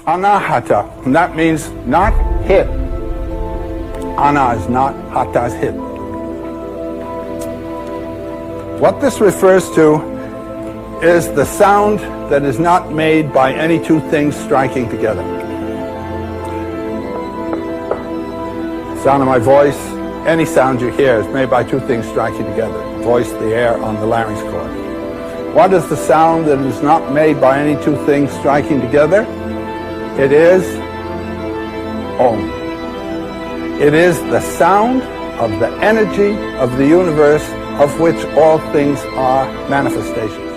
Anahata, and that means not hit. Ana is not, hata is hit. What this refers to is the sound that is not made by any two things striking together. Sound of my voice, any sound you hear is made by two things striking together. Voice, the air on the larynx cord. What is the sound that is not made by any two things striking together? It is Om. It is the sound of the energy of the universe of which all things are manifestations.